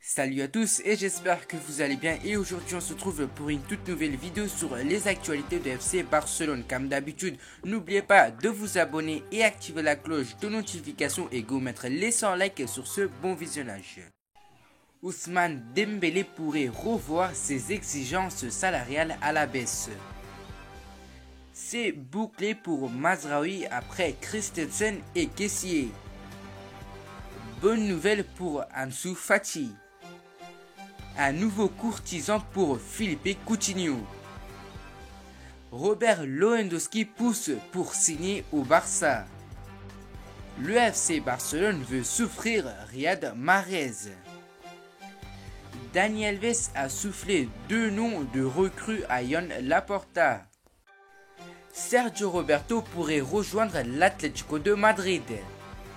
Salut à tous et j'espère que vous allez bien et aujourd'hui on se retrouve pour une toute nouvelle vidéo sur les actualités de FC Barcelone. Comme d'habitude, n'oubliez pas de vous abonner et activer la cloche de notification et go mettre les 100 likes sur ce bon visionnage. Ousmane Dembélé pourrait revoir ses exigences salariales à la baisse. C'est bouclé pour Mazraoui après Christensen et Kessié. Bonne nouvelle pour Ansu Fati. Un nouveau courtisan pour Philippe Coutinho. Robert Lewandowski pousse pour signer au Barça. Le FC Barcelone veut souffrir Riyad Mahrez. Dani Alves a soufflé 2 noms de recrues à Joan Laporta. Sergio Roberto pourrait rejoindre l'Atlético de Madrid.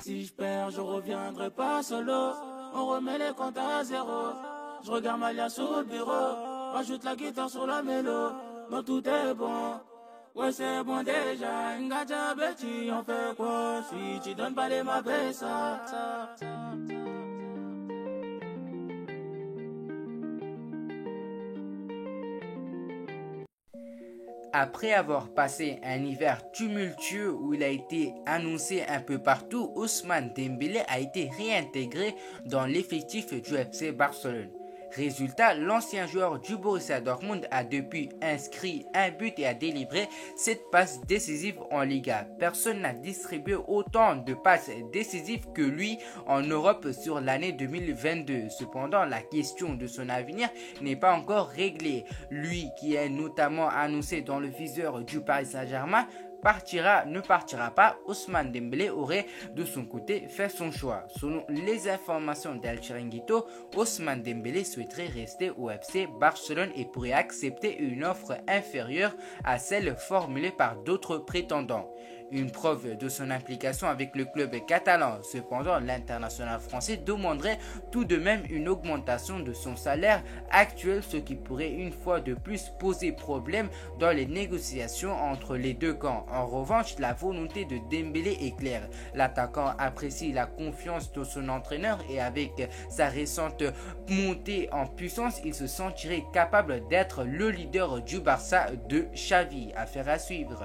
Si je perds, je reviendrai pas solo. On remet les comptes à zéro. Je regarde ma liasse sur le bureau. Rajoute la guitare sur la mélo. Non, tout est bon. Ouais, c'est bon déjà. Ngaja Betty, on fait quoi? Si tu donnes pas les mauvais, ça. Après avoir passé un hiver tumultueux où il a été annoncé un peu partout, Ousmane Dembélé a été réintégré dans l'effectif du FC Barcelone. Résultat, l'ancien joueur du Borussia Dortmund a depuis inscrit un but et a délivré 7 passes décisives en Liga. Personne n'a distribué autant de passes décisives que lui en Europe sur l'année 2022. Cependant, la question de son avenir n'est pas encore réglée. Lui, qui est notamment annoncé dans le viseur du Paris Saint-Germain, ne partira pas. Ousmane Dembélé aurait de son côté fait son choix. Selon les informations d'El Chiringuito, Ousmane Dembélé souhaiterait rester au FC Barcelone et pourrait accepter une offre inférieure à celle formulée par d'autres prétendants. Une preuve de son implication avec le club catalan. Cependant, l'international français demanderait tout de même une augmentation de son salaire actuel, ce qui pourrait une fois de plus poser problème dans les négociations entre les deux camps. En revanche, la volonté de Dembélé est claire. L'attaquant apprécie la confiance de son entraîneur et avec sa récente montée en puissance, il se sentirait capable d'être le leader du Barça de Xavi. Affaire à suivre.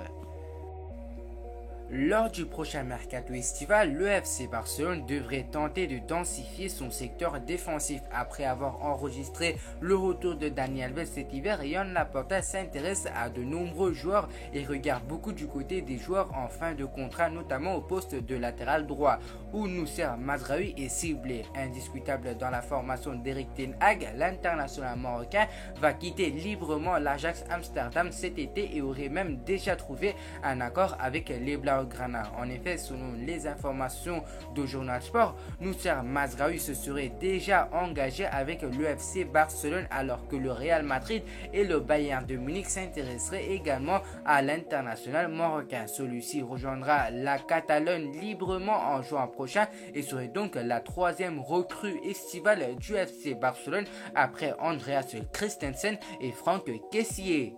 Lors du prochain mercato estival, le FC Barcelone devrait tenter de densifier son secteur défensif. Après avoir enregistré le retour de Dani Alves cet hiver, Joan Laporta s'intéresse à de nombreux joueurs et regarde beaucoup du côté des joueurs en fin de contrat, notamment au poste de latéral droit, où Noussair Mazraoui est ciblé. Indiscutable dans la formation d'Erik ten Hag, l'international marocain va quitter librement l'Ajax Amsterdam cet été et aurait même déjà trouvé un accord avec les Blaugrana. En effet, selon les informations de Journal Sport, Noussair Mazraoui se serait déjà engagé avec le FC Barcelone alors que le Real Madrid et le Bayern de Munich s'intéresseraient également à l'international marocain. Celui-ci rejoindra la Catalogne librement en juin prochain et serait donc la troisième recrue estivale du FC Barcelone après Andreas Christensen et Franck Kessié.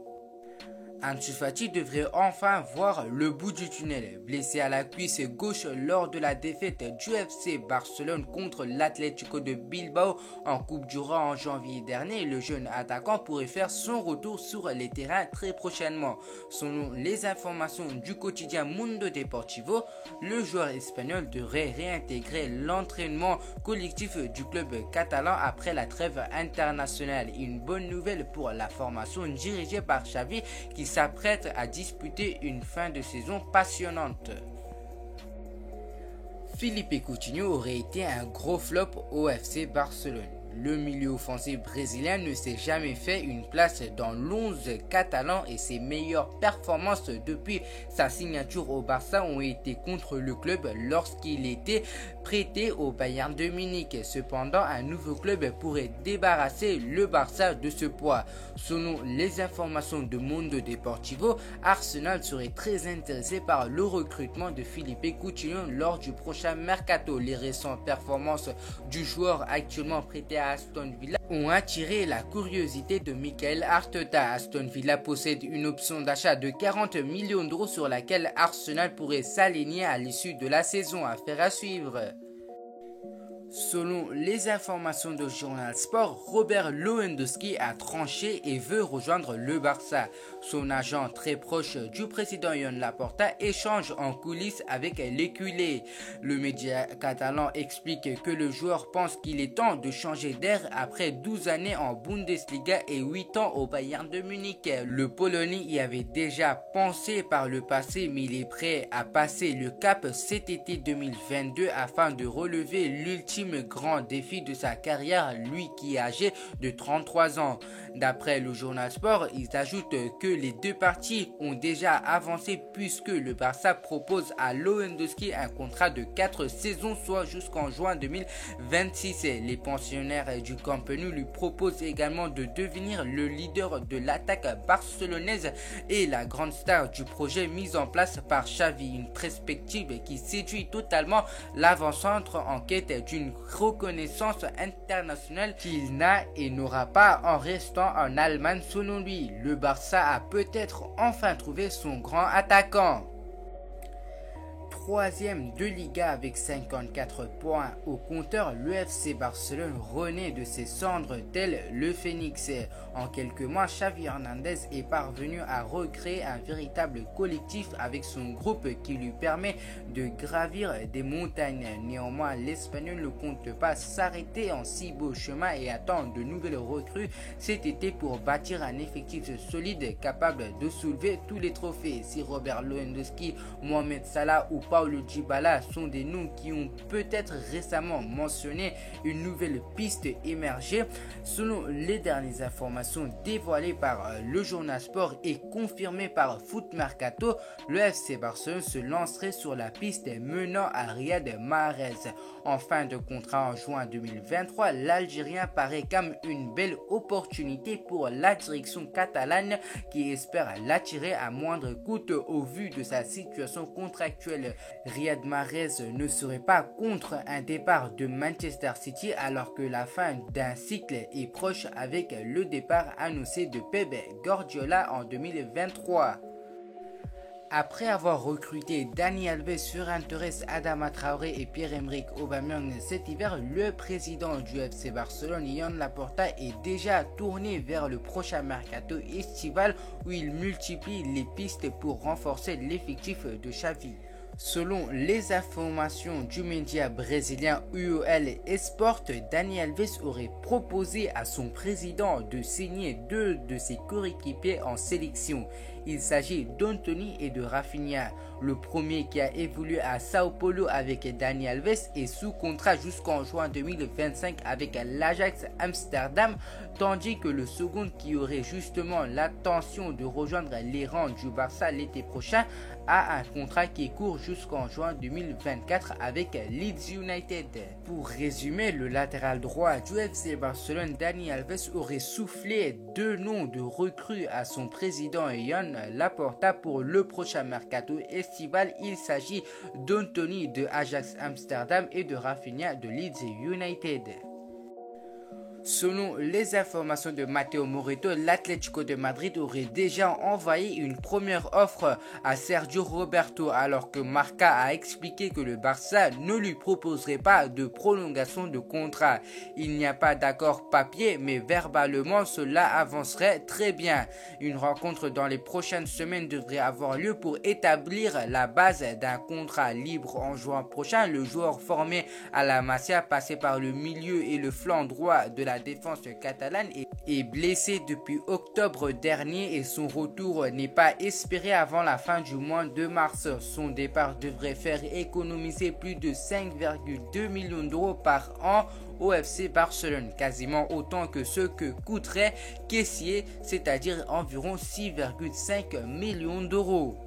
Ansu Fati devrait enfin voir le bout du tunnel. Blessé à la cuisse gauche lors de la défaite du FC Barcelone contre l'Atlético de Bilbao en Coupe du Roi en janvier dernier, le jeune attaquant pourrait faire son retour sur les terrains très prochainement. Selon les informations du quotidien Mundo Deportivo, le joueur espagnol devrait réintégrer l'entraînement collectif du club catalan après la trêve internationale. Une bonne nouvelle pour la formation dirigée par Xavi qui s'apprête à disputer une fin de saison passionnante. Philippe Coutinho aurait été un gros flop au FC Barcelone. Le milieu offensif brésilien ne s'est jamais fait une place dans l'11 catalan et ses meilleures performances depuis sa signature au Barça ont été contre le club lorsqu'il était prêté au Bayern de Munich. Cependant, un nouveau club pourrait débarrasser le Barça de ce poids. Selon les informations de Mundo Deportivo, Arsenal serait très intéressé par le recrutement de Philippe Coutinho lors du prochain mercato. Les récentes performances du joueur actuellement prêté à Aston Villa ont attiré la curiosité de Mikel Arteta. Aston Villa possède une option d'achat de 40 millions d'euros sur laquelle Arsenal pourrait s'aligner à l'issue de la saison. Affaire à suivre. Selon les informations de Journal Sport, Robert Lewandowski a tranché et veut rejoindre le Barça. Son agent très proche du président Joan Laporta échange en coulisses avec l'éculé. Le média catalan explique que le joueur pense qu'il est temps de changer d'air après 12 années en Bundesliga et 8 ans au Bayern de Munich. Le Polonais y avait déjà pensé par le passé, mais il est prêt à passer le cap cet été 2022 afin de relever l'ultime grand défi de sa carrière, lui qui est âgé de 33 ans. D'après le Journal Sport, il ajoute que les deux parties ont déjà avancé puisque le Barça propose à Lewandowski un contrat de 4 saisons, soit jusqu'en juin 2026. Les pensionnaires du Camp Nou lui proposent également de devenir le leader de l'attaque barcelonaise et la grande star du projet mis en place par Xavi, une perspective qui séduit totalement l'avant-centre en quête d'une reconnaissance internationale qu'il n'a et n'aura pas en restant en Allemagne. Selon lui, le Barça a peut-être enfin trouvé son grand attaquant. Troisième de Liga avec 54 points au compteur, le FC Barcelone renaît de ses cendres tel le phénix. En quelques mois, Xavi Hernandez est parvenu à recréer un véritable collectif avec son groupe qui lui permet de gravir des montagnes. Néanmoins, l'Espagnol ne compte pas s'arrêter en si beau chemin et attend de nouvelles recrues cet été pour bâtir un effectif solide capable de soulever tous les trophées. Si Robert Lewandowski, Mohamed Salah ou Paulo Dybala sont des noms qui ont peut-être récemment mentionné, une nouvelle piste émergée. Selon les dernières informations dévoilées par le Journal Sport et confirmées par Foot Mercato, le FC Barcelone se lancerait sur la piste menant à Riyad Mahrez. En fin de contrat en juin 2023, l'Algérien paraît comme une belle opportunité pour la direction catalane qui espère l'attirer à moindre coût au vu de sa situation contractuelle. Riyad Mahrez ne serait pas contre un départ de Manchester City alors que la fin d'un cycle est proche avec le départ annoncé de Pep Guardiola en 2023. Après avoir recruté Dani Alves, Ferran Torres, Adama Traoré et Pierre-Emerick Aubameyang cet hiver, le président du FC Barcelone, Joan Laporta, est déjà tourné vers le prochain mercato estival où il multiplie les pistes pour renforcer l'effectif de Xavi. Selon les informations du média brésilien UOL Esport, Dani Alves aurait proposé à son président de signer deux de ses coéquipiers en sélection. Il s'agit d'Antony et de Rafinha. Le premier qui a évolué à Sao Paulo avec Dani Alves est sous contrat jusqu'en juin 2025 avec l'Ajax Amsterdam, tandis que le second qui aurait justement l'intention de rejoindre les rangs du Barça l'été prochain a un contrat qui court jusqu'en juin 2024 avec Leeds United. Pour résumer, le latéral droit du FC Barcelone, Dani Alves, aurait soufflé deux noms de recrues à son président Joan Laporta pour le prochain mercato estival. Il s'agit d'Antony de Ajax Amsterdam et de Rafinha de Leeds United. Selon les informations de Mateo Moreto, l'Atlético de Madrid aurait déjà envoyé une première offre à Sergio Roberto alors que Marca a expliqué que le Barça ne lui proposerait pas de prolongation de contrat. Il n'y a pas d'accord papier, mais verbalement cela avancerait très bien. Une rencontre dans les prochaines semaines devrait avoir lieu pour établir la base d'un contrat libre en juin prochain. Le joueur formé à la Masia, passé par le milieu et le flanc droit de la défense catalane, est blessé depuis octobre dernier et son retour n'est pas espéré avant la fin du mois de mars. Son départ devrait faire économiser plus de 5,2 millions d'euros par an au FC Barcelone, quasiment autant que ce que coûterait Kessié, c'est-à-dire environ 6,5 millions d'euros.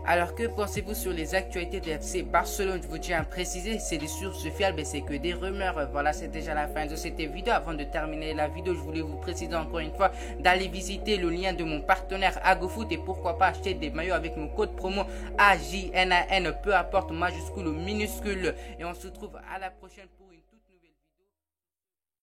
Alors que pensez-vous sur les actualités de FC Barcelone? Je vous tiens à préciser, c'est des sources fiables et c'est que des rumeurs. Voilà, c'est déjà la fin de cette vidéo. Avant de terminer la vidéo, je voulais vous préciser encore une fois d'aller visiter le lien de mon partenaire AgoFoot et pourquoi pas acheter des maillots avec mon code promo AJNAN, peu importe majuscule ou minuscule. Et on se retrouve à la prochaine.